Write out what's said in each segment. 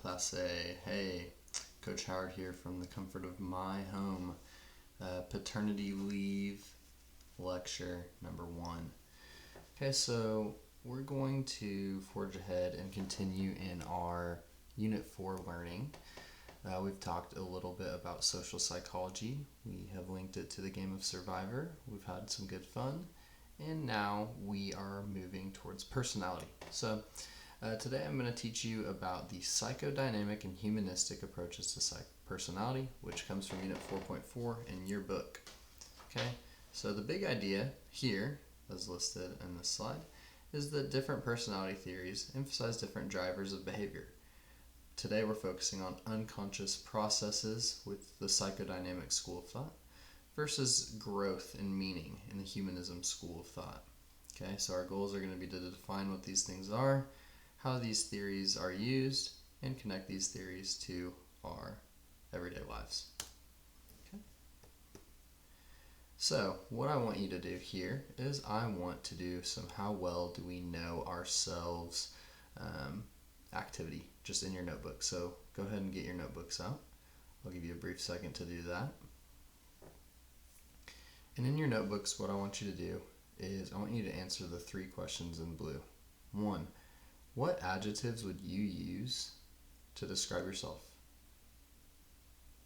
Class A. Hey, Coach Howard here from the comfort of my home. Paternity leave lecture number 1. Okay, so we're going to forge ahead and continue in our Unit 4 learning. We've talked a little bit about social psychology. We have linked it to the game of Survivor. We've had some good fun. And now we are moving towards personality. So today I'm going to teach you about the psychodynamic and humanistic approaches to personality, which comes from Unit 4.4 in your book. Okay, so the big idea here, as listed in this slide, is that different personality theories emphasize different drivers of behavior. Today we're focusing on unconscious processes with the psychodynamic school of thought versus growth and meaning in the humanism school of thought. Okay, so our goals are going to be to define what these things are, how these theories are used, and connect these theories to our everyday lives. Okay. So what I want you to do here is I want to do some how well do we know ourselves activity just in your notebook. So go ahead and get your notebooks out. I'll give you a brief second to do that. And in your notebooks, what I want you to do is I want you to answer the 3 questions in blue. 1, what adjectives would you use to describe yourself?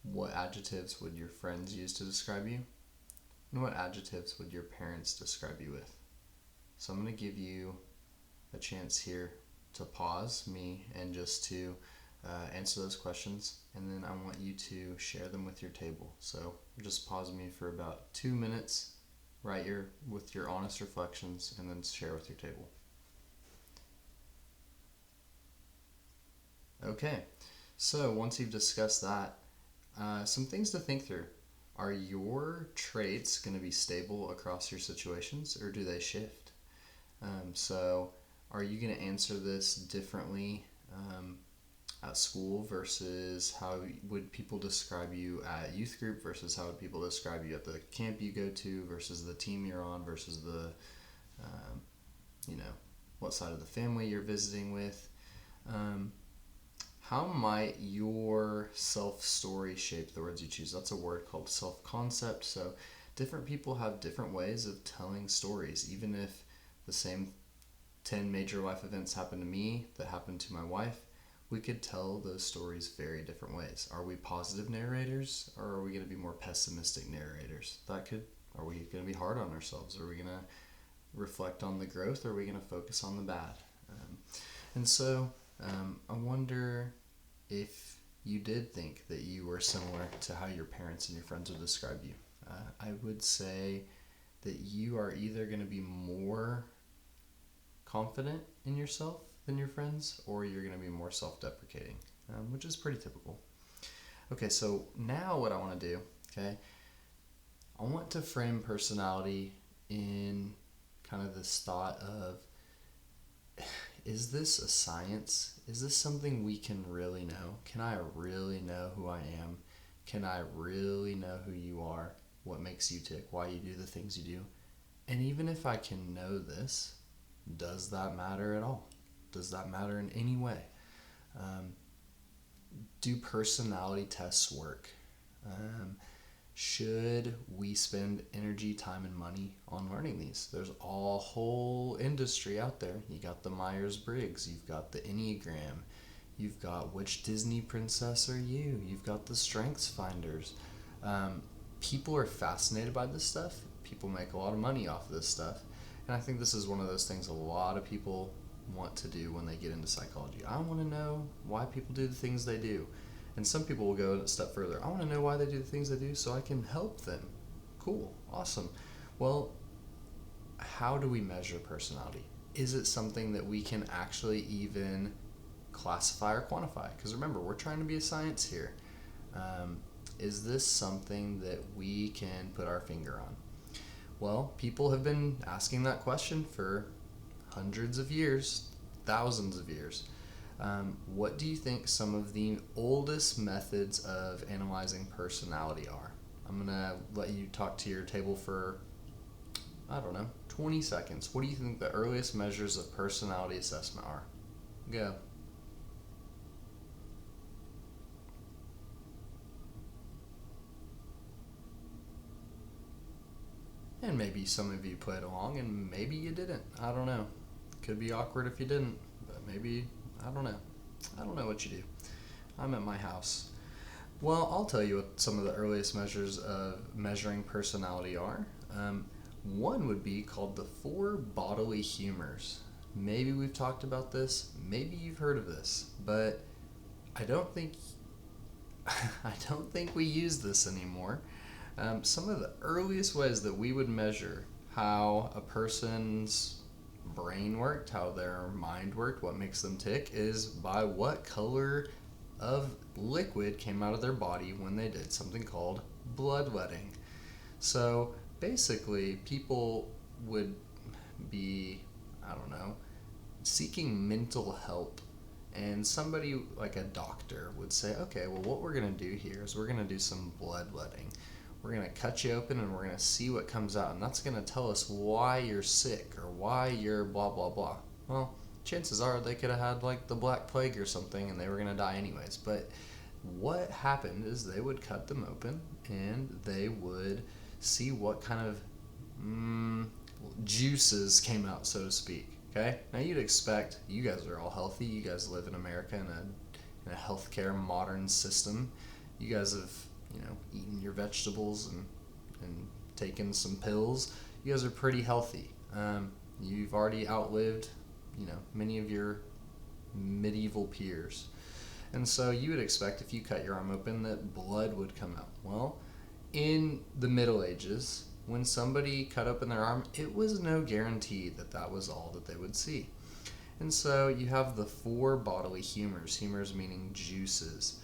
What adjectives would your friends use to describe you? And what adjectives would your parents describe you with? So I'm going to give you a chance here to pause me and just to answer those questions, and then I want you to share them with your table. So just pause me for about 2 minutes, write with your honest reflections, and then share with your table. Okay, so once you've discussed that, some things to think through. Are your traits going to be stable across your situations, or do they shift? So are you going to answer this differently at school versus how would people describe you at youth group versus how would people describe you at the camp you go to versus the team you're on versus the, what side of the family you're visiting with? How might your self-story shape the words you choose? That's a word called self-concept. So different people have different ways of telling stories. Even if the same 10 major life events happen to me that happened to my wife, we could tell those stories very different ways. Are we positive narrators, or are we going to be more pessimistic narrators? Are we going to be hard on ourselves? Are we going to reflect on the growth, or are we going to focus on the bad? I wonder if you did think that you were similar to how your parents and your friends would describe you. I would say that you are either going to be more confident in yourself than your friends, or you're going to be more self-deprecating, which is pretty typical. Okay, so now what I want to do, I want to frame personality in kind of this thought of, is this a science? Is this something we can really know? Can I really know who I am? Can I really know who you are? What makes you tick? Why you do the things you do? And even if I can know this, does that matter at all? Does that matter in any way? Do personality tests work? Should we spend energy, time, and money on learning these? There's a whole industry out there. You got the Myers-Briggs, you've got the Enneagram, you've got which Disney princess are you, you've got the Strengths Finders. People are fascinated by this stuff. People make a lot of money off of this stuff. And I think this is one of those things a lot of people want to do when they get into psychology. I want to know why people do the things they do. And some people will go a step further. I want to know why they do the things they do so I can help them. Cool. Awesome. Well, how do we measure personality? Is it something that we can actually even classify or quantify? Because remember, we're trying to be a science here. Is this something that we can put our finger on? Well, people have been asking that question for hundreds of years, thousands of years. What do you think some of the oldest methods of analyzing personality are? I'm going to let you talk to your table for, 20 seconds. What do you think the earliest measures of personality assessment are? Go. And maybe some of you played along and maybe you didn't. I don't know. Could be awkward if you didn't, but maybe, I don't know. I don't know what you do. I'm at my house. Well, I'll tell you what some of the earliest measures of measuring personality are. One would be called the four bodily humors. Maybe we've talked about this, maybe you've heard of this, but I don't think I don't think we use this anymore. Some of the earliest ways that we would measure how a person's brain worked, how their mind worked, what makes them tick, is by what color of liquid came out of their body when they did something called bloodletting. So basically, people would be, I don't know, seeking mental help. And somebody like a doctor would say, okay, well, what we're going to do here is we're going to do some bloodletting. We're going to cut you open and we're going to see what comes out. And that's going to tell us why you're sick or why you're blah, blah, blah. Well, chances are they could have had like the Black Plague or something and they were going to die anyways. But what happened is they would cut them open and they would see what kind of juices came out, so to speak. Okay? Now you'd expect, you guys are all healthy. You guys live in America in a healthcare modern system. You guys have, eaten your vegetables and taken some pills. You guys are pretty healthy. You've already outlived, many of your medieval peers. And so you would expect if you cut your arm open that blood would come out. Well, in the Middle Ages, when somebody cut open their arm, it was no guarantee that that was all that they would see. And so you have the four bodily humors meaning juices.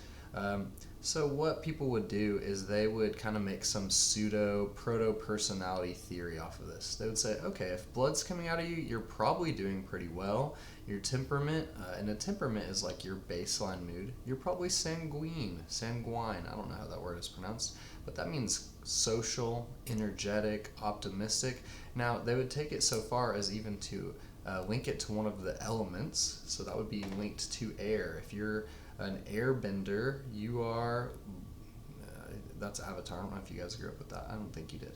So what people would do is they would kind of make some pseudo proto-personality theory off of this. They would say, okay, if blood's coming out of you, you're probably doing pretty well. Your temperament, and a temperament is like your baseline mood. You're probably sanguine, I don't know how that word is pronounced, but that means social, energetic, optimistic. Now, they would take it so far as even to link it to one of the elements, so that would be linked to air. If you're an airbender, you are, that's Avatar. I don't know if you guys grew up with that. I don't think you did.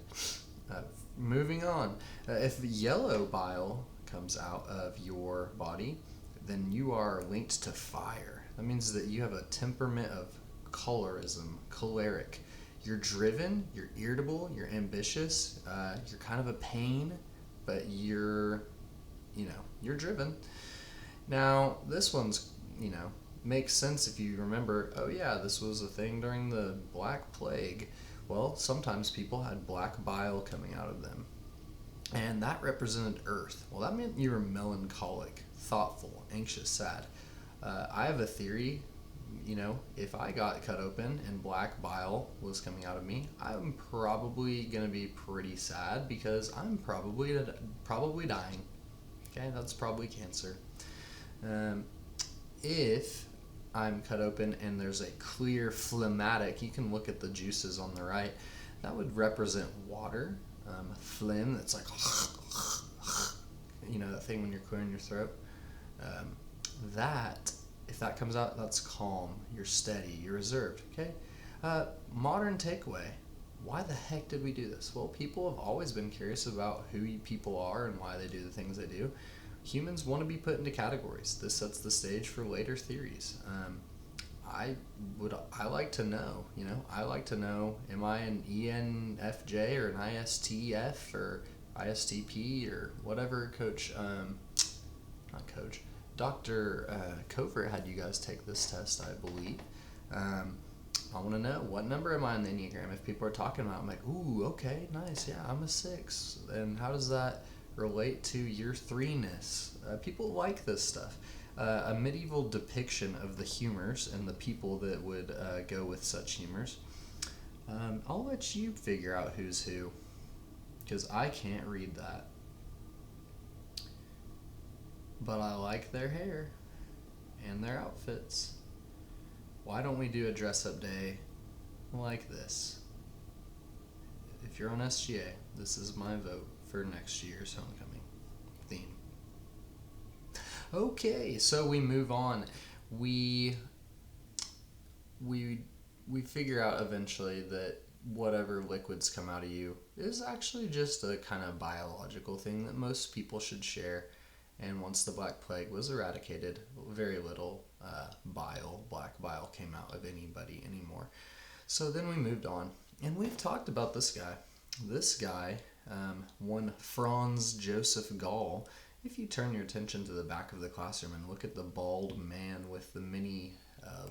Moving on, if yellow bile comes out of your body, then you are linked to fire. That means that you have a temperament of choleric. You're driven, you're irritable, you're ambitious, you're kind of a pain, but you're driven. Now, this one's, makes sense if you remember, oh yeah, this was a thing during the Black Plague. Well, sometimes people had black bile coming out of them. And that represented earth. Well, that meant you were melancholic, thoughtful, anxious, sad. I have a theory, if I got cut open and black bile was coming out of me, I'm probably going to be pretty sad because I'm probably dying. Okay, that's probably cancer. If I'm cut open and there's a clear phlegmatic, you can look at the juices on the right, that would represent water. Phlegm, that's like, that thing when you're clearing your throat. If that comes out, that's calm, you're steady, you're reserved, okay? Modern takeaway, why the heck did we do this? Well, people have always been curious about who people are and why they do the things they do. Humans want to be put into categories. This sets the stage for later theories. I like to know, I like to know, am I an ENFJ or an ISTF or ISTP or whatever Dr. Covert had you guys take this test, I believe. I want to know, what number am I on the Enneagram? If people are talking about it, I'm like, ooh, okay, nice, yeah, I'm a 6. And how does that relate to your 3-ness? People like this stuff. A medieval depiction of the humors and the people that would go with such humors. I'll let you figure out who's who, because I can't read that. But I like their hair and their outfits. Why don't we do a dress-up day like this? If you're on SGA, this is my vote for next year's homecoming theme. Okay, so we move on. We figure out eventually that whatever liquids come out of you is actually just a kind of biological thing that most people should share. And once the Black Plague was eradicated, very little black bile came out of anybody anymore. So then we moved on, and we've talked about this guy. This guy, one Franz Joseph Gall. If you turn your attention to the back of the classroom and look at the bald man with the many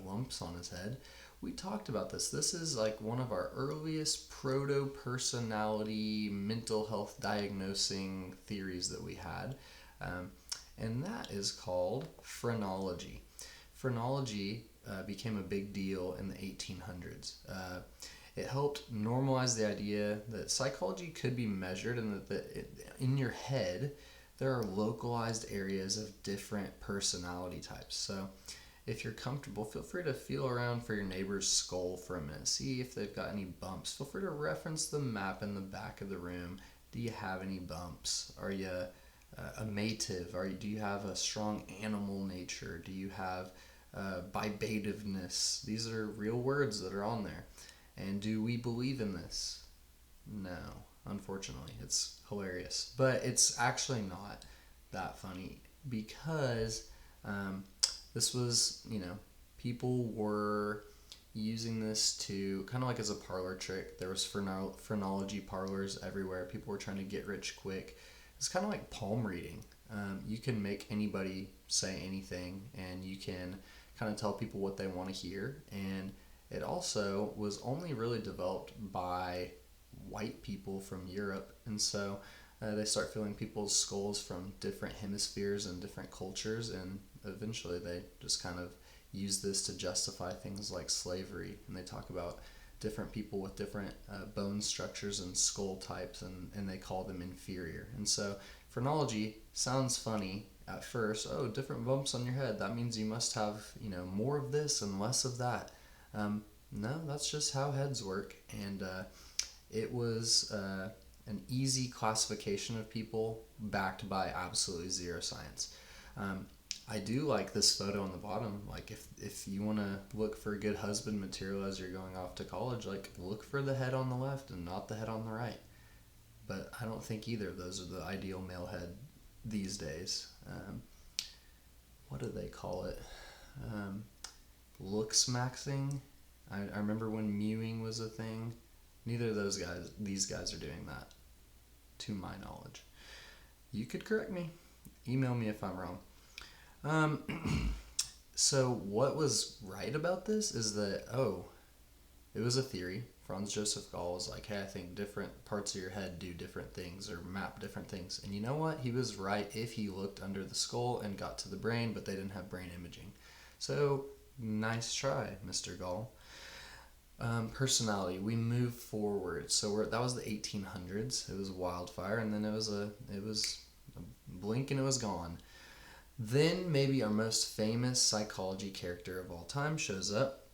lumps on his head, we talked about this. This is like one of our earliest proto-personality mental health diagnosing theories that we had. And that is called phrenology. Phrenology became a big deal in the 1800s. It helped normalize the idea that psychology could be measured and that in your head there are localized areas of different personality types. So if you're comfortable, feel free to feel around for your neighbor's skull for a minute. See if they've got any bumps. Feel free to reference the map in the back of the room. Do you have any bumps? Are you a mative? Do you have a strong animal nature? Do you have bibativeness? These are real words that are on there. And do we believe in this? No, unfortunately. It's hilarious. But it's actually not that funny because this was, people were using this to kind of like as a parlor trick. There was phrenology parlors everywhere. People were trying to get rich quick. It's kind of like palm reading. You can make anybody say anything, and you can kind of tell people what they want to hear. And it also was only really developed by white people from Europe. And so they start filling people's skulls from different hemispheres and different cultures, and eventually they just kind of use this to justify things like slavery. And they talk about different people with different bone structures and skull types, and they call them inferior. And so phrenology sounds funny at first. Oh, different bumps on your head, that means you must have more of this and less of that. No, that's just how heads work. And it was an easy classification of people backed by absolutely zero science. I do like this photo on the bottom. Like if you want to look for good husband material as you're going off to college, like look for the head on the left and not the head on the right. But I don't think either of those are the ideal male head these days. What do they call it? Looks maxing. I remember when mewing was a thing. Neither of these guys are doing that, to my knowledge. You could correct me. Email me if I'm wrong. So what was right about this is that, it was a theory. Franz Joseph Gall was like, hey, I think different parts of your head do different things or map different things. And you know what? He was right if he looked under the skull and got to the brain, but they didn't have brain imaging. So nice try, Mr. Gall. Personality. We move forward. So that was the 1800s. It was a wildfire, and then it was a blink and it was gone. Then maybe our most famous psychology character of all time shows up.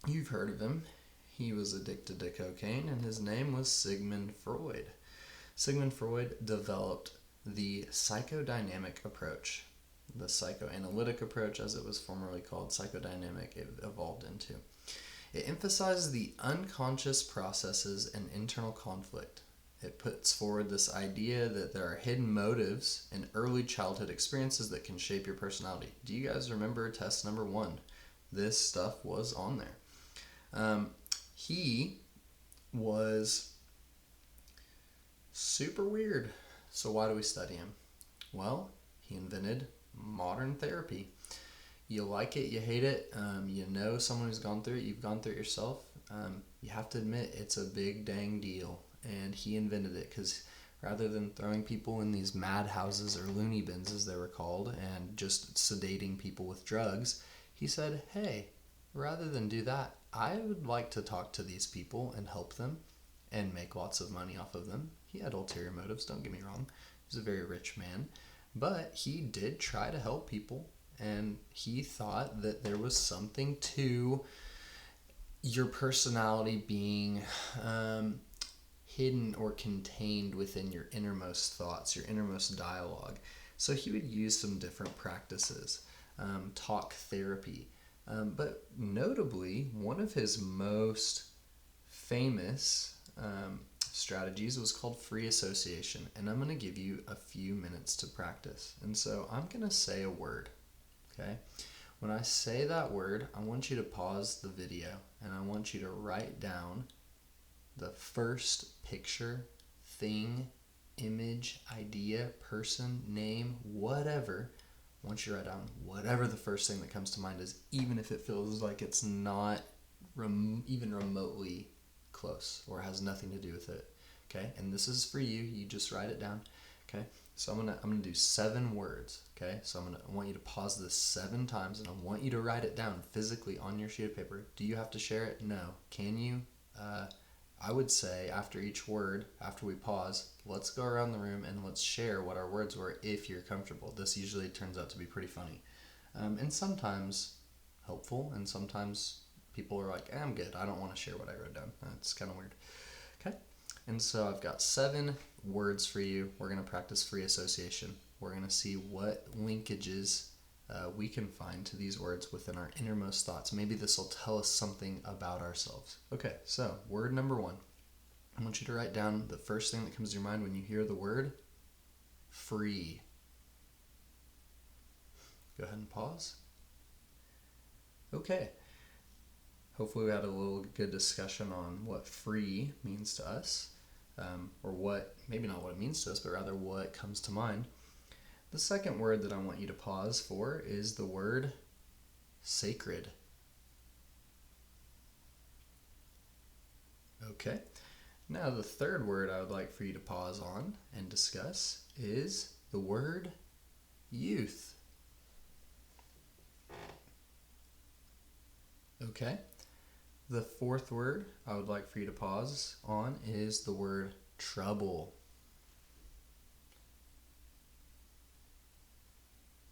You've heard of him. He was addicted to cocaine, and his name was Sigmund Freud. Sigmund Freud developed the psychodynamic approach. The psychoanalytic approach, as it was formerly called, psychodynamic, it evolved into. It emphasizes the unconscious processes and internal conflict. It puts forward this idea that there are hidden motives and early childhood experiences that can shape your personality. Do you guys remember test number 1? This stuff was on there. He was super weird. So why do we study him? Well, he invented modern therapy. You like it, you hate it, you know someone who's gone through it, you've gone through it yourself. You have to admit it's a big dang deal. And he invented it because rather than throwing people in these madhouses or loony bins, as they were called, and just sedating people with drugs, he said, hey, rather than do that, I would like to talk to these people and help them and make lots of money off of them. He had ulterior motives, don't get me wrong. He was a very rich man. But he did try to help people, and he thought that there was something to your personality being hidden or contained within your innermost thoughts, your innermost dialogue. So he would use some different practices, talk therapy. But notably, one of his most famous strategies was called free association, and I'm going to give you a few minutes to practice. And so I'm going to say a word, okay? When I say that word, I want you to pause the video and I want you to write down the first picture, thing, image, idea, person, name, whatever. I want you to write down whatever the first thing that comes to mind is, even if it feels like it's not even remotely close or has nothing to do with it. Okay, and this is for you. You just write it down. Okay, so I'm gonna do 7 words. Okay, so I want you to pause this 7 times, and I want you to write it down physically on your sheet of paper. Do you have to share it? No. Can you? I would say after each word, after we pause, let's go around the room and let's share what our words were if you're comfortable. This usually turns out to be pretty funny, and sometimes helpful, and sometimes people are like, I'm good. I don't want to share what I wrote down. That's kind of weird. Okay. And so I've got 7 words for you. We're going to practice free association. We're going to see what linkages we can find to these words within our innermost thoughts. Maybe this will tell us something about ourselves. Okay, so word number 1. I want you to write down the first thing that comes to your mind when you hear the word free. Go ahead and pause. Okay. Hopefully we had a little good discussion on what free means to us, or what, maybe not what it means to us, but rather what comes to mind. The second word that I want you to pause for is the word sacred. Okay. Now the third word I would like for you to pause on and discuss is the word youth. Okay. The fourth word I would like for you to pause on is the word trouble.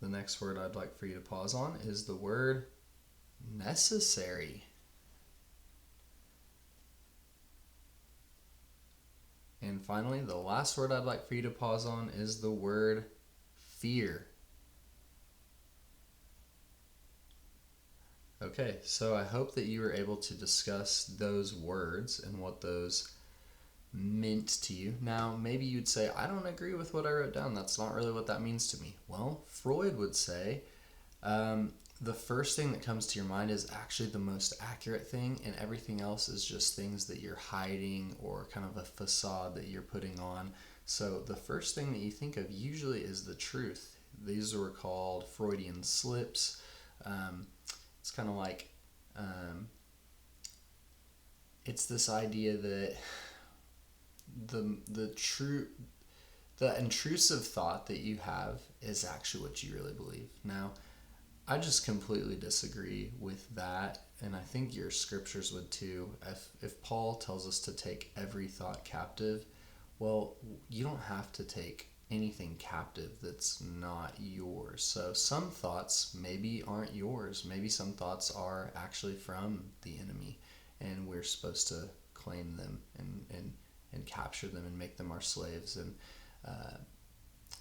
The next word I'd like for you to pause on is the word necessary. And finally, the last word I'd like for you to pause on is the word fear. Okay, so I hope that you were able to discuss those words and what those meant to you. Now, maybe you'd say, I don't agree with what I wrote down. That's not really what that means to me. Well, Freud would say the first thing that comes to your mind is actually the most accurate thing, and everything else is just things that you're hiding or kind of a facade that you're putting on. So the first thing that you think of usually is the truth. These were called Freudian slips. It's kind of like, it's this idea that the intrusive thought that you have is actually what you really believe. Now, I just completely disagree with that, and I think your scriptures would too. If Paul tells us to take every thought captive, well, you don't have to take anything captive that's not yours. So some thoughts maybe aren't yours. Maybe some thoughts are actually from the enemy, and we're supposed to claim them and capture them and make them our slaves and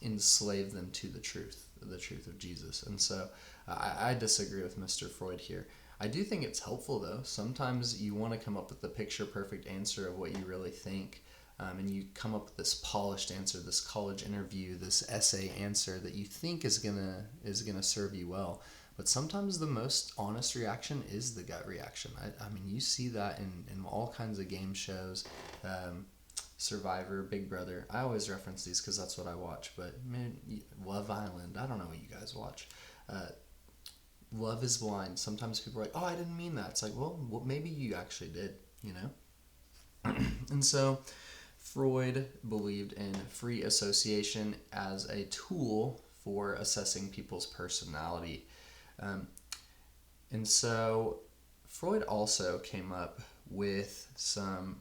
enslave them to the truth of Jesus. And so I disagree with Mr. Freud here. I do think it's helpful though. Sometimes you want to come up with the picture perfect answer of what you really think. And you come up with this polished answer, this college interview, this essay answer that you think is gonna serve you well. But sometimes the most honest reaction is the gut reaction. I mean, you see that in all kinds of game shows, Survivor, Big Brother. I always reference these because that's what I watch. But man, Love Island. I don't know what you guys watch. Love is Blind. Sometimes people are like, "Oh, I didn't mean that." It's like, well, maybe you actually did. You know. And so, Freud believed in free association as a tool for assessing people's personality. And so Freud also came up with some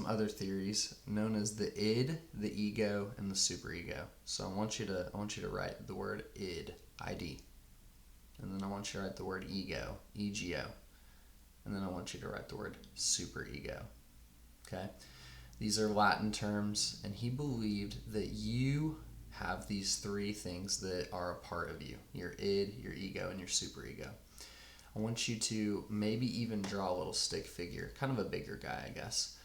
other theories known as the id, the ego, and the superego. So I want you to write the word id, id, and then I want you to write the word ego, ego. And then I want you to write the word superego. Okay? These are Latin terms, and he believed that you have these 3 things that are a part of you: your id, your ego, and your superego. I want you to maybe even draw a little stick figure, kind of a bigger guy, I guess.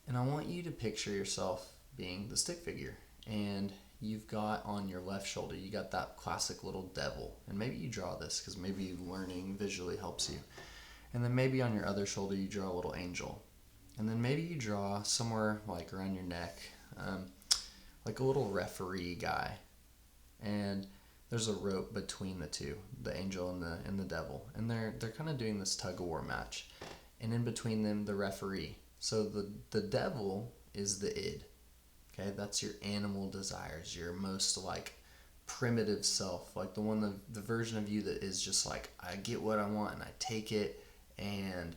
And I want you to picture yourself being the stick figure. And you've got on your left shoulder, you got that classic little devil. And maybe you draw this because maybe learning visually helps you. And then maybe on your other shoulder, you draw a little angel. And then maybe you draw somewhere like around your neck, like a little referee guy. And there's a rope between the two, the angel and the devil. And they're kind of doing this tug of war match. And in between them, the referee. So the devil is the id. Okay, that's your animal desires, your most like primitive self, like the version of you that is just like, I get what I want and I take it, and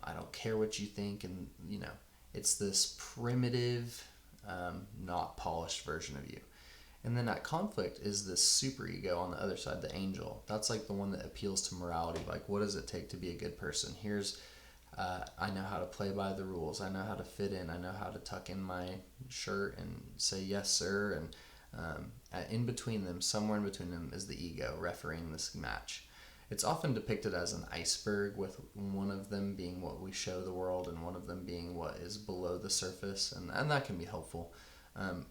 I don't care what you think, and it's this primitive, not polished version of you. And then that conflict is this superego on the other side, the angel. That's like the one that appeals to morality. Like, what does it take to be a good person? I know how to play by the rules. I know how to fit in. I know how to tuck in my shirt and say yes, sir. And in between them, somewhere in between them, is the ego refereeing this match. It's often depicted as an iceberg, with one of them being what we show the world and one of them being what is below the surface. And that can be helpful.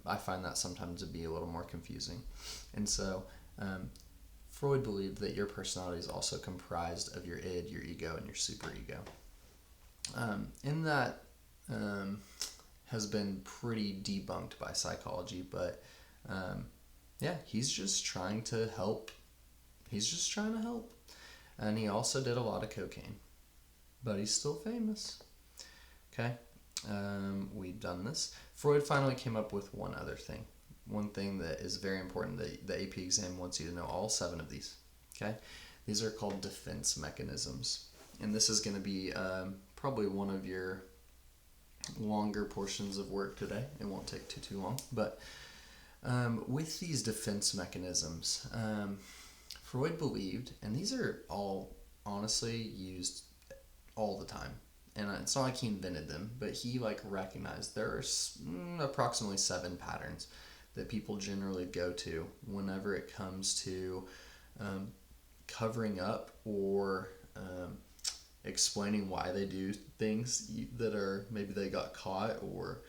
I find that sometimes to be a little more confusing. And so Freud believed that your personality is also comprised of your id, your ego, and your superego. And that has been pretty debunked by psychology, but he's just trying to help. He's just trying to help. And he also did a lot of cocaine, but he's still famous. Okay, we've done this. Freud finally came up with one thing that is very important that the AP exam wants you to know, all 7 of these. Okay, these are called defense mechanisms, and this is going to be probably one of your longer portions of work today. It won't take too long, but with these defense mechanisms, Freud believed, and these are all honestly used all the time, and it's not like he invented them, but he recognized there are approximately 7 patterns that people generally go to whenever it comes to covering up or explaining why they do things that are, maybe they got caught, or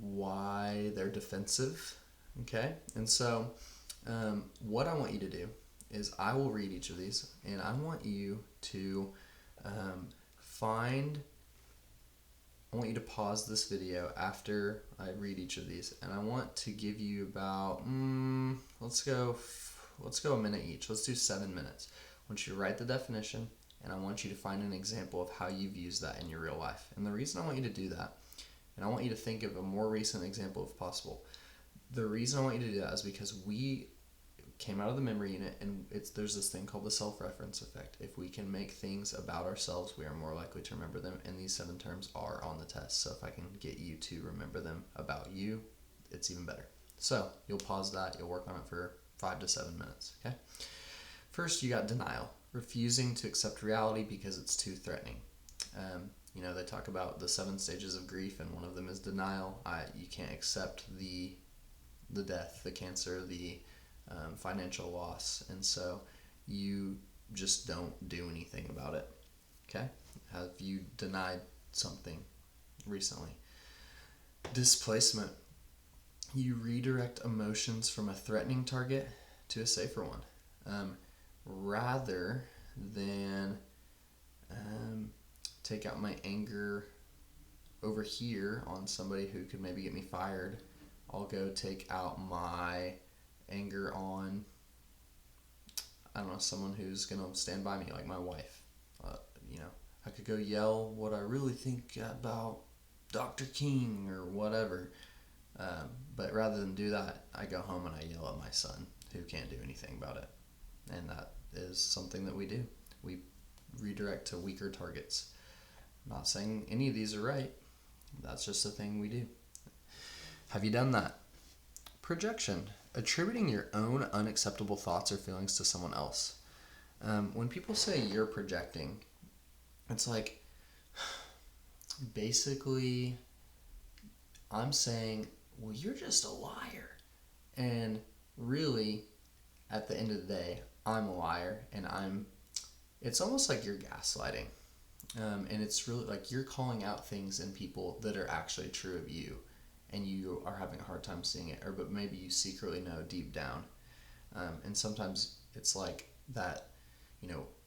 why they're defensive. Okay, and so what I want you to do is I will read each of these, and I want you to I want you to pause this video after I read each of these, and I want to give you about let's go a minute each. Let's do 7 minutes. I want you to write the definition, and I want you to find an example of how you've used that in your real life. And the reason I want you to do that, and I want you to think of a more recent example if possible. The reason I want you to do that is because we came out of the memory unit, and there's this thing called the self-reference effect. If we can make things about ourselves, we are more likely to remember them, and these 7 terms are on the test. So if I can get you to remember them about you, it's even better. So you'll pause that, you'll work on it for 5 to 7 minutes, okay? First, you got denial, refusing to accept reality because it's too threatening. They talk about the 7 stages of grief, and one of them is denial. You can't accept the death, the cancer, the financial loss, and so you just don't do anything about it. Okay? Have you denied something recently? Displacement. You redirect emotions from a threatening target to a safer one, rather than take out my anger over here on somebody who could maybe get me fired. I'll go take out my anger on, I don't know, someone who's gonna stand by me, like my wife. I could go yell what I really think about Dr. King or whatever, but rather than do that, I go home and I yell at my son, who can't do anything about it. And that is something that we do. We redirect to weaker targets. I'm not saying any of these are right. That's just a thing we do. Have you done that? Projection. Attributing your own unacceptable thoughts or feelings to someone else. When people say you're projecting, it's like, basically, I'm saying, well, you're just a liar. And really, at the end of the day, I'm a liar, and it's almost like you're gaslighting. And it's really like you're calling out things in people that are actually true of you, and you are having a hard time seeing it, or but maybe you secretly know deep down. And sometimes it's like that,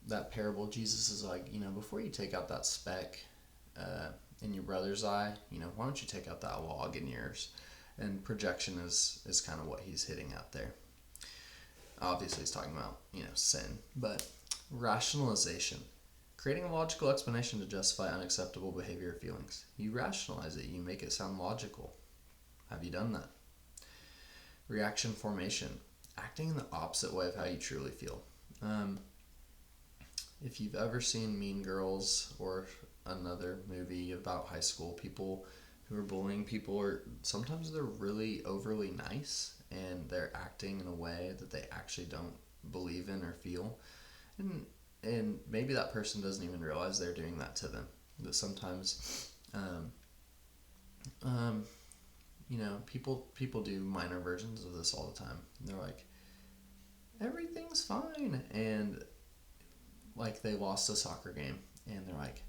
that parable. Jesus is like, before you take out that speck in your brother's eye, why don't you take out that log in yours? And projection is kind of what he's hitting at there. Obviously, he's talking about, sin, but rationalization. Creating a logical explanation to justify unacceptable behavior or feelings. You rationalize it, you make it sound logical. Have you done that? Reaction formation. Acting in the opposite way of how you truly feel. If you've ever seen Mean Girls or another movie about high school people who are bullying people, or sometimes they're really overly nice and they're acting in a way that they actually don't believe in or feel. And maybe that person doesn't even realize they're doing that to them. That sometimes, people do minor versions of this all the time. They're like, everything's fine, and like they lost a soccer game, and they're like,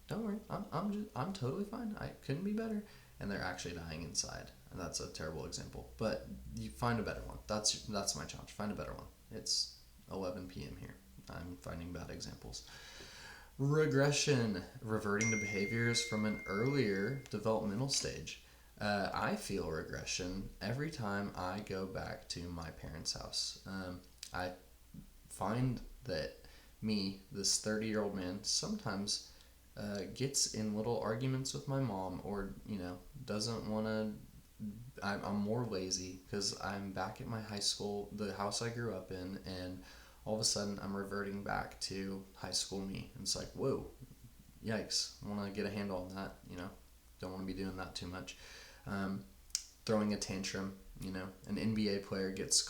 don't worry, I'm totally fine. I couldn't be better, and they're actually dying inside. And that's a terrible example, but you find a better one. That's my challenge. Find a better one. It's 11 p.m. here. I'm finding bad examples. Regression, reverting to behaviors from an earlier developmental stage. I feel regression every time I go back to my parents' house. I find that me, this 30-year-old man, sometimes gets in little arguments with my mom, or doesn't want to. I'm more lazy because I'm back at my high school, the house I grew up in, and all of a sudden I'm reverting back to high school me. And it's like, whoa, yikes! I want to get a handle on that. Don't want to be doing that too much. Throwing a tantrum. An NBA player gets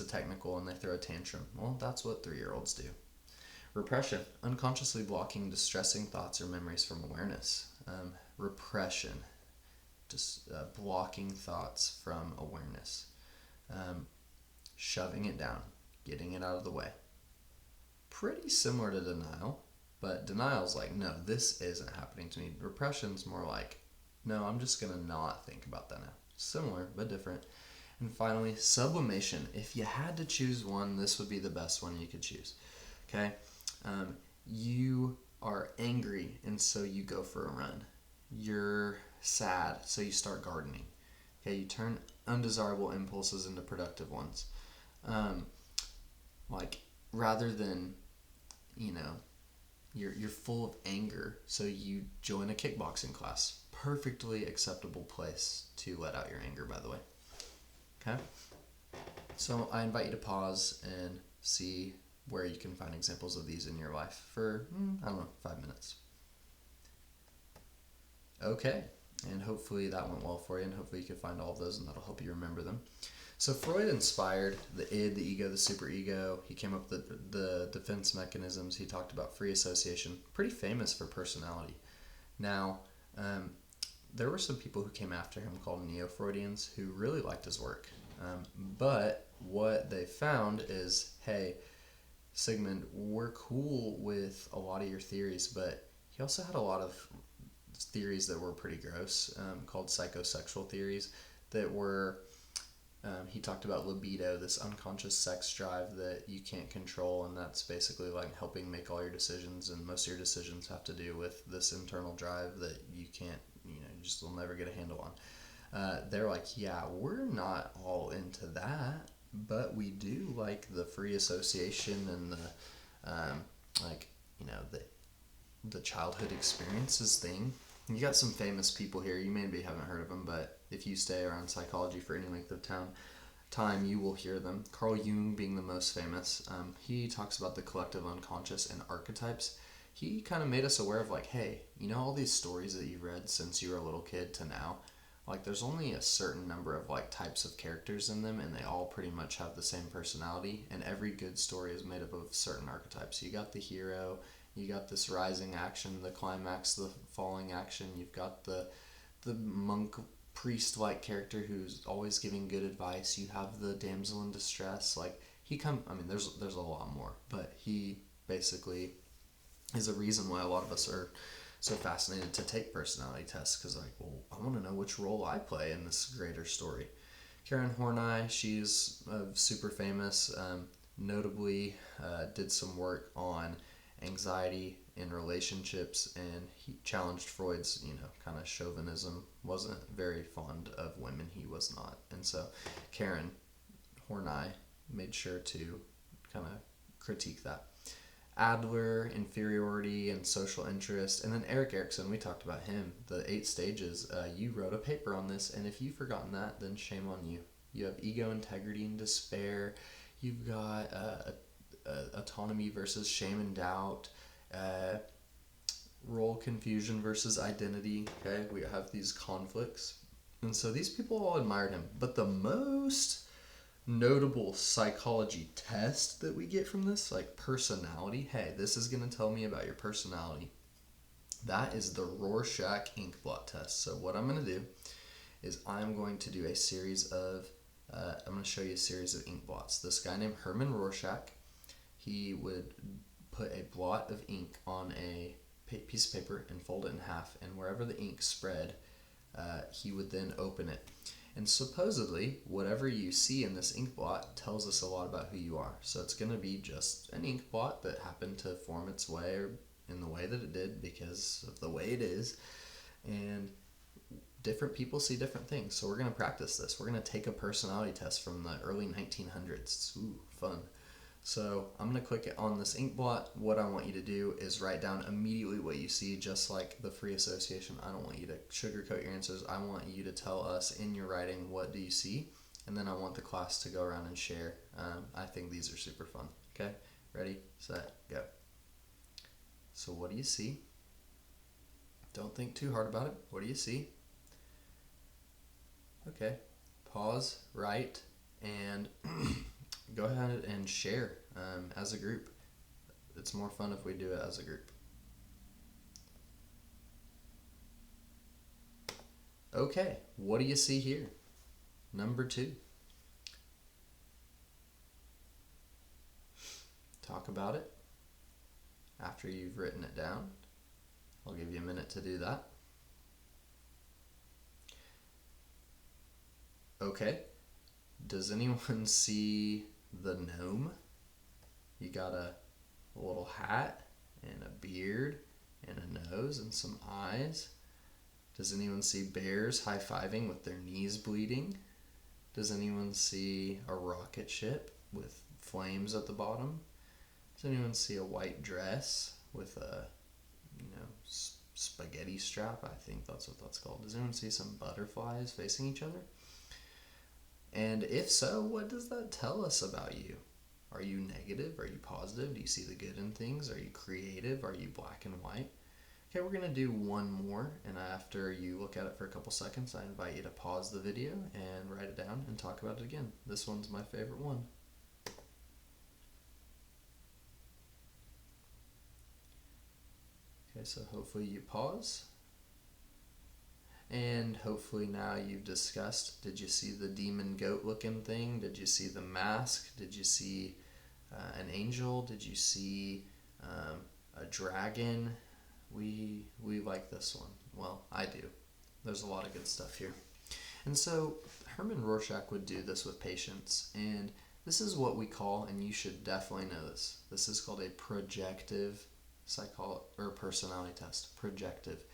a technical and they throw a tantrum. Well, that's what 3-year-olds do. Repression, unconsciously blocking distressing thoughts or memories from awareness. Repression, just blocking thoughts from awareness. Shoving it down, getting it out of the way. Pretty similar to denial, but denial's like, no, this isn't happening to me. Repression's more like, no, I'm just going to not think about that now. Similar, but different. And finally, sublimation. If you had to choose one, this would be the best one you could choose. Okay? You are angry, and so you go for a run. You're sad, so you start gardening. Okay? You turn undesirable impulses into productive ones. Rather than, you're full of anger, so you join a kickboxing class. Perfectly acceptable place to let out your anger, by the way. Okay? So I invite you to pause and see where you can find examples of these in your life for, 5 minutes. Okay, and hopefully that went well for you, and hopefully you can find all of those, and that'll help you remember them. So Freud inspired the id, the ego, the superego. He came up with the defense mechanisms. He talked about free association. Pretty famous for personality. Now, there were some people who came after him called Neo-Freudians who really liked his work. But what they found is, hey, Sigmund, we're cool with a lot of your theories, but he also had a lot of theories that were pretty gross, called psychosexual theories, that were, he talked about libido, this unconscious sex drive that you can't control, and that's basically like helping make all your decisions, and most of your decisions have to do with this internal drive that you can't, you just will never get a handle on. They're like, yeah, we're not all into that, but we do like the free association and the childhood experiences thing. You got some famous people here. You maybe haven't heard of them, but if you stay around psychology for any length of time, you will hear them. Carl Jung being the most famous. He talks about the collective unconscious and archetypes. He kind of made us aware of like, hey, all these stories that you've read since you were a little kid to now, like there's only a certain number of like types of characters in them, and they all pretty much have the same personality, and every good story is made up of certain archetypes. You got the hero, you got this rising action, the climax, the falling action, you've got the monk priest like character who's always giving good advice, you have the damsel in distress. Like I mean, there's a lot more, but he basically is a reason why a lot of us are so fascinated to take personality tests, because like, well, I want to know which role I play in this greater story. Karen Horney, she's super famous. Notably, did some work on anxiety in relationships, and he challenged Freud's, kind of chauvinism. Wasn't very fond of women. He was not, and so Karen Horney made sure to kind of critique that. Adler, inferiority and social interest, and then Erik Erikson, we talked about him, the 8 stages. You wrote a paper on this, and if you've forgotten that, then shame on you. You have ego, integrity, and despair. You've got autonomy versus shame and doubt, role confusion versus identity. Okay, we have these conflicts, and so these people all admired him. But the most notable psychology test that we get from this, like personality, hey, this is going to tell me about your personality, that is the Rorschach ink blot test. So what I'm going to do is I'm going to do a series of I'm going to show you a series of ink blots. This guy named Herman Rorschach, he would put a blot of ink on a piece of paper and fold it in half, and wherever the ink spread, he would then open it. And supposedly, whatever you see in this ink blot tells us a lot about who you are. So it's going to be just an ink blot that happened to form its way, or in the way that it did because of the way it is. And different people see different things. So we're going to practice this. We're going to take a personality test from the early 1900s. Ooh, fun. So I'm going to click it on this ink blot. What I want you to do is write down immediately what you see, just like the free association. I don't want you to sugarcoat your answers. I want you to tell us in your writing, what do you see? And then I want the class to go around and share. I think these are super fun. Okay, ready, set, go. So what do you see? Don't think too hard about it. What do you see? Okay, pause, write, and go ahead and share as a group. It's more fun if we do it as a group. Okay, what do you see here? Number 2. Talk about it after you've written it down. I'll give you a minute to do that. Okay, does anyone see the gnome? You got a little hat and a beard and a nose and some eyes. Does anyone see bears high-fiving with their knees bleeding? Does anyone see a rocket ship with flames at the bottom? Does anyone see a white dress with a, spaghetti strap? I think that's what that's called. Does anyone see some butterflies facing each other? And if so, what does that tell us about you? Are you negative? Are you positive? Do you see the good in things? Are you creative? Are you black and white? Okay, we're going to do one more, and after you look at it for a couple seconds, I invite you to pause the video and write it down and talk about it again. This one's my favorite one. Okay, so hopefully you pause. And hopefully now you've discussed, did you see the demon goat looking thing? Did you see the mask? Did you see an angel? Did you see a dragon? We like this one. Well, I do. There's a lot of good stuff here. And so Herman Rorschach would do this with patients, and this is what we call, and you should definitely know this, this is called a projective personality test. Projective.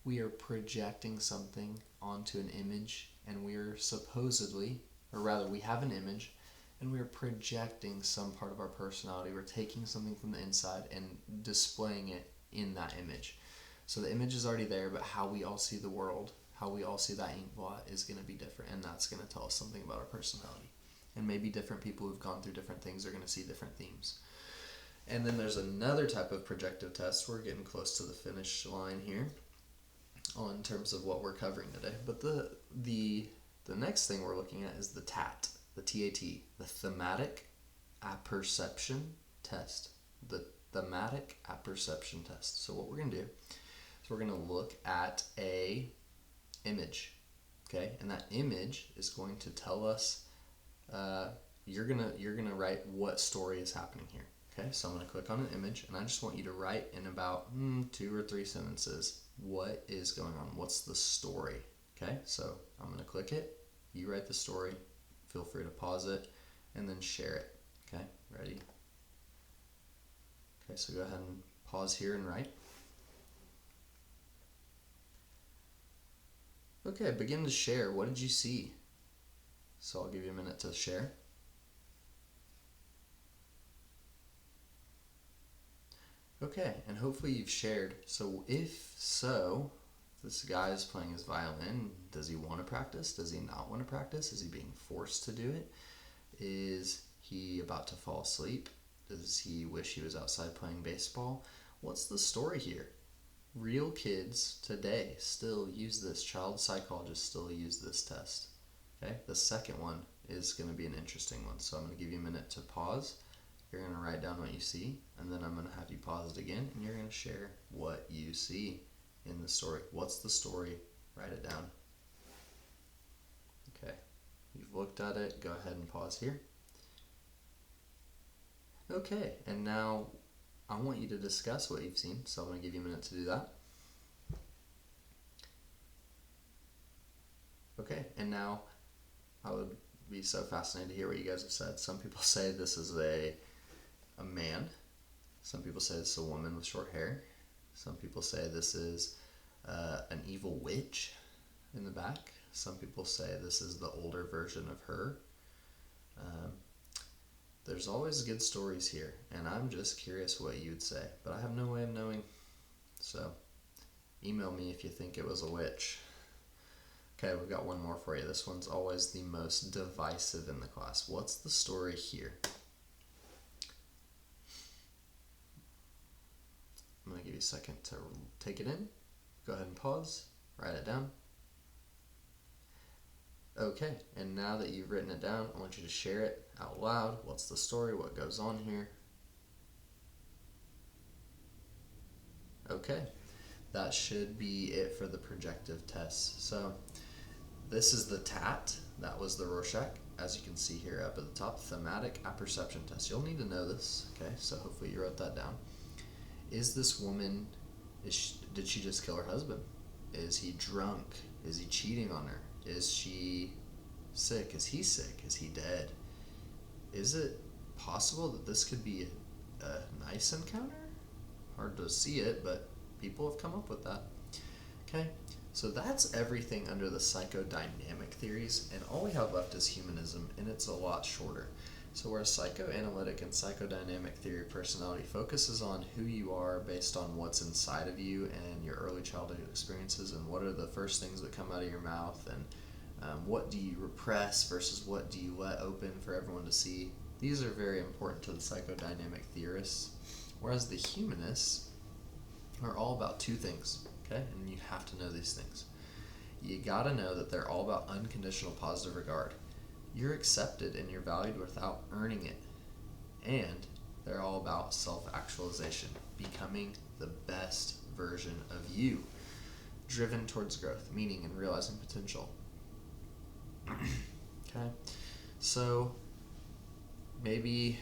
We are projecting something onto an image, and we are supposedly, or rather we have an image, and we are projecting some part of our personality. We're taking something from the inside and displaying it in that image. So the image is already there, but how we all see the world, how we all see that ink blot is going to be different, and that's going to tell us something about our personality. And maybe different people who've gone through different things are going to see different themes. And then there's another type of projective test. We're getting close to the finish line here in terms of what we're covering today. But the next thing we're looking at is the TAT, the T-A-T, the thematic apperception test. The thematic apperception test. So what we're going to do is we're going to look at a image, okay? And that image is going to tell us you're gonna write what story is happening here. Okay, so I'm gonna click on an image, and I just want you to write in about 2 or 3 sentences what is going on. What's the story? Okay, so I'm gonna click it. You write the story. Feel free to pause it and then share it. Okay, ready? Okay, so go ahead and pause here and write. Okay, begin to share. What did you see? So I'll give you a minute to share. Okay, and hopefully you've shared. So if so, this guy is playing his violin. Does he want to practice? Does he not want to practice? Is he being forced to do it? Is he about to fall asleep? Does he wish he was outside playing baseball? What's the story here? Real kids today still use this. Child psychologists still use this test. Okay, the second one is going to be an interesting one. So I'm going to give you a minute to pause. You're going to write down what you see, and then I'm going to have you pause it again, and you're going to share what you see in the story. What's the story? Write it down. Okay, you've looked at it. Go ahead and pause here. Okay, and now I want you to discuss what you've seen, so I'm going to give you a minute to do that. Okay, and now I would be so fascinated to hear what you guys have said. Some people say this is a man. Some people say this is a woman with short hair. Some people say this is an evil witch in the back. Some people say this is the older version of her. There's always good stories here, and I'm just curious what you'd say, but I have no way of knowing. So email me if you think it was a witch. Okay, we've got one more for you. This one's always the most divisive in the class. What's the story here? I'm going to give you a second to take it in. Go ahead and pause. Write it down. Okay, and now that you've written it down, I want you to share it out loud. What's the story? What goes on here? Okay, that should be it for the projective tests. So this is the TAT. That was the Rorschach. As you can see here up at the top, thematic apperception test. You'll need to know this. Okay, so hopefully you wrote that down. Is this woman, did she just kill her husband? Is he drunk? Is he cheating on her? Is she sick? Is he sick? Is he dead? Is it possible that this could be a nice encounter? Hard to see it, but people have come up with that. Okay, so that's everything under the psychodynamic theories, and all we have left is humanism, and it's a lot shorter. So where psychoanalytic and psychodynamic theory of personality focuses on who you are based on what's inside of you and your early childhood experiences, and what are the first things that come out of your mouth, and what do you repress versus what do you let open for everyone to see. These are very important to the psychodynamic theorists, whereas the humanists are all about two things, okay? And you have to know these things. You gotta know that they're all about unconditional positive regard. You're accepted and you're valued without earning it. And they're all about self-actualization, becoming the best version of you, driven towards growth, meaning, and realizing potential. Okay, so maybe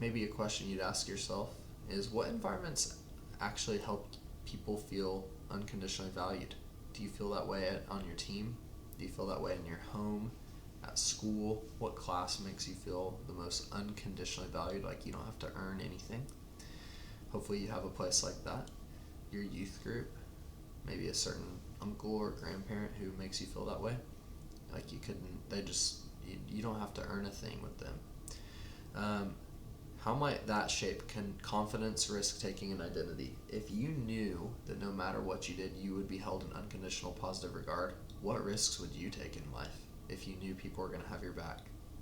a question you'd ask yourself is, what environments actually help people feel unconditionally valued? Do you feel that way on your team? Do you feel that way in your home, at school? What class makes you feel the most unconditionally valued, like you don't have to earn anything? Hopefully you have a place like that. Your youth group, maybe a certain uncle or grandparent who makes you feel that way. Like you don't have to earn a thing with them. How might that shape confidence, risk-taking, and identity? If you knew that no matter what you did, you would be held in unconditional positive regard, what risks would you take in life if you knew people were going to have your back?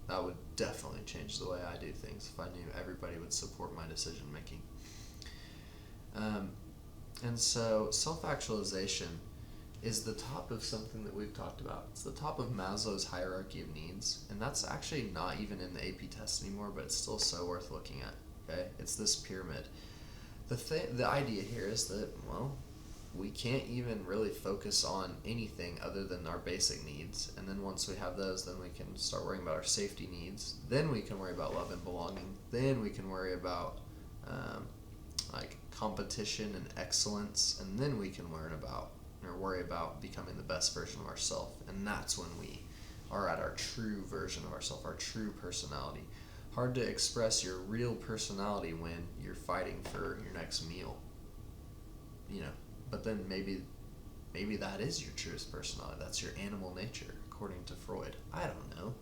That would definitely change the way I do things if I knew everybody would support my decision-making. And so self-actualization is the top of something that we've talked about. It's the top of Maslow's hierarchy of needs, and that's actually not even in the AP test anymore, but it's still so worth looking at. Okay, it's this pyramid. The idea here is that, well, we can't even really focus on anything other than our basic needs. And then once we have those, then we can start worrying about our safety needs. Then we can worry about love and belonging. Then we can worry about um, like competition and excellence. And then we can worry about becoming the best version of ourselves. And that's when we are at our true version of ourselves, our true personality. Hard to express your real personality when you're fighting for your next meal, you know. But then maybe that is your truest personality. That's your animal nature, according to Freud. I don't know.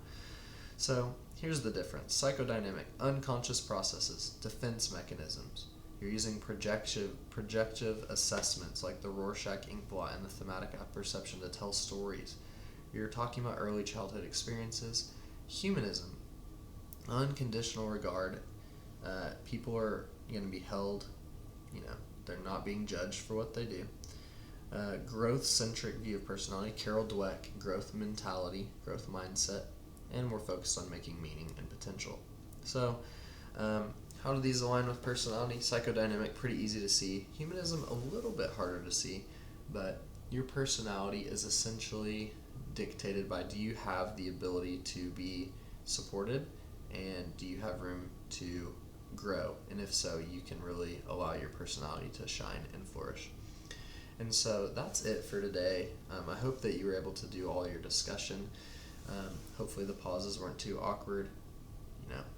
So here's the difference: psychodynamic, unconscious processes, defense mechanisms. You're using projective assessments like the Rorschach ink blot and the thematic apperception to tell stories. You're talking about early childhood experiences. Humanism, unconditional regard. People are going to be held, they're not being judged for what they do. Growth-centric view of personality. Carol Dweck, growth mentality, growth mindset, and we're focused on making meaning and potential. So, how do these align with personality? Psychodynamic, pretty easy to see. Humanism, a little bit harder to see, but your personality is essentially dictated by, do you have the ability to be supported, and do you have room to grow? And if so, you can really allow your personality to shine and flourish. And so that's it for today. I hope that you were able to do all your discussion. Hopefully the pauses weren't too awkward.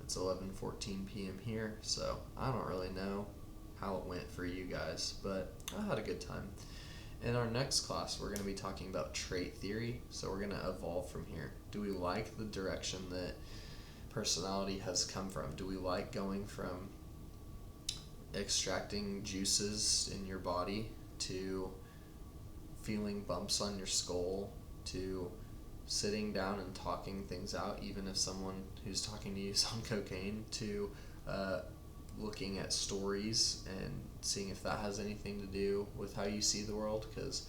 It's 11:14 p.m. here, so I don't really know how it went for you guys, but I had a good time. In our next class, we're going to be talking about trait theory, so we're going to evolve from here. Do we like the direction that personality has come from? Do we like going from extracting juices in your body to feeling bumps on your skull to sitting down and talking things out, even if someone who's talking to you is on cocaine, to looking at stories and seeing if that has anything to do with how you see the world? Because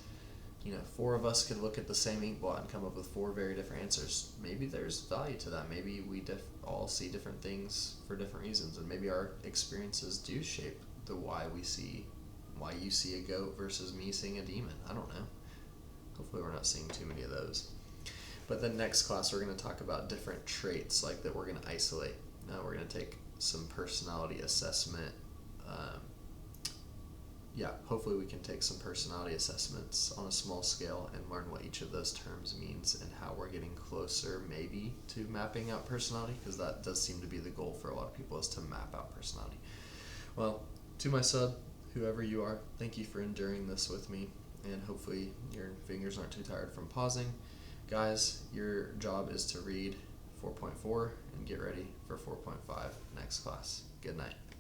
four of us could look at the same ink blot and come up with four very different answers. Maybe there's value to that. Maybe we all see different things for different reasons, and maybe our experiences do shape the why you see a goat versus me seeing a demon. I don't know. Hopefully we're not seeing too many of those. But the next class, we're going to talk about different traits like that we're going to isolate. Now we're going to take some personality assessment. Hopefully we can take some personality assessments on a small scale and learn what each of those terms means and how we're getting closer maybe to mapping out personality, because that does seem to be the goal for a lot of people, is to map out personality. Well, to my sub, whoever you are, thank you for enduring this with me, and hopefully your fingers aren't too tired from pausing. Guys, your job is to read 4.4 and get ready for 4.5 next class. Good night.